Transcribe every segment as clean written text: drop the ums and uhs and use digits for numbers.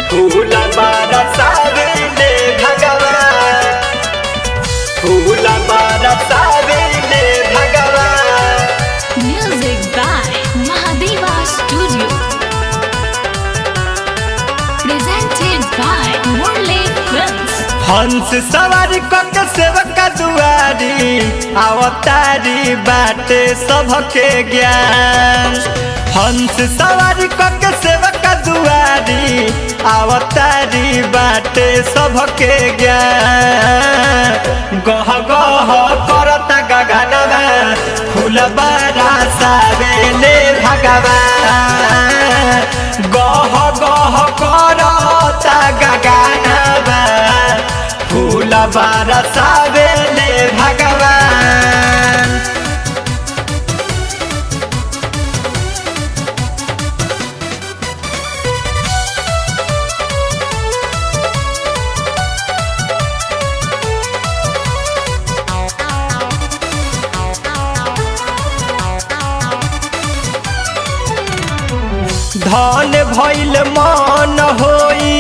फूल बरसावेले भगवान, फूल बरसावेले भगवान। Music by Mahadeva Studio. Presented by Murli Films. हंस सवारी कक सेवक दुआरी अवतारी बाटे सबके ज्ञान। हंस सवारी कक सेवक दुआरी अवतारी बाटे सबके ज्ञान। गह गह करता गगनवा फूल बरसावेले भगवान। गह गह करता गगनवा फूल बरसावेले भगवान। धन भइल मन होई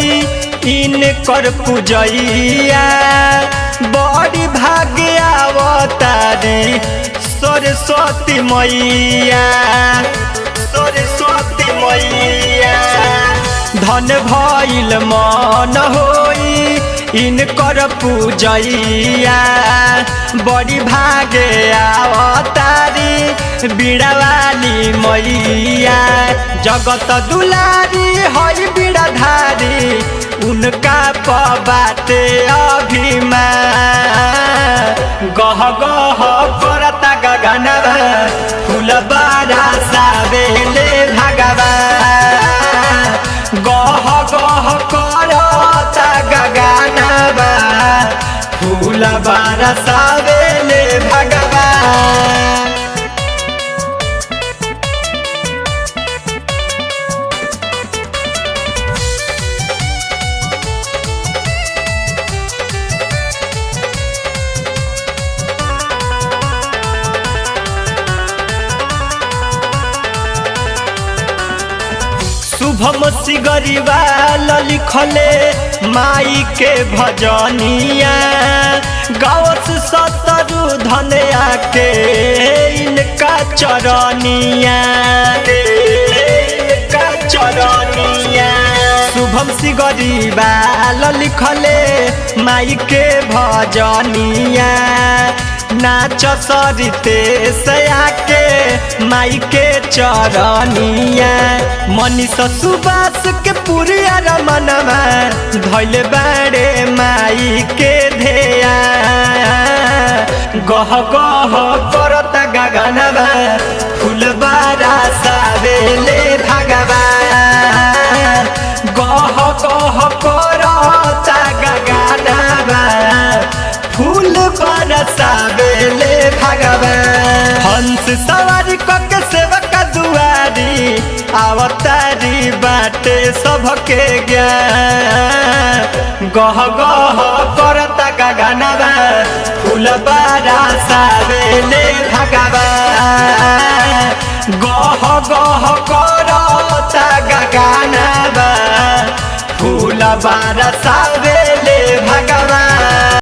इनकर पूजैया। बड़ी भाग्य अवतारी सरस्वती मैया, सरस्वती मैया। धन भइल मन होई इनकर पूजैया। बड़ी भाग्य अवतारी बीड़ावाली मैया। जगत दुलारी हई बीड़ाधारी उनका बाटे अभिमान। गह गह करता गगनवा फूल बरसावेले भगवान। गह गह करता गगनवा फूल बरसावेले भगवान। शुभम सिगरीवाल लिखले माई के भजनिया। गावस सतरु धनिया के इनका चरनिया, इनका चरनिया। शुभम सिगरीवाल लिखले माई के भजनिया। नाच सरिते से आके माई के चरनिया। मनीष सुबास के पुरिया रमनवा धैले बाड़े माई के ध्येया। गह गह करता गगनवा फूल बरसावेले भगवान। गह गह करता गगनवा फूल बरसावेले भगवान। हंस सवारी कक सेवक दुआरी अवतारी बाटे सबके ज्ञान। गह गह करता गगनवा फूल बरसावेले भगवान। गह गह करता गगनवा फूल बरसावेले भगवान।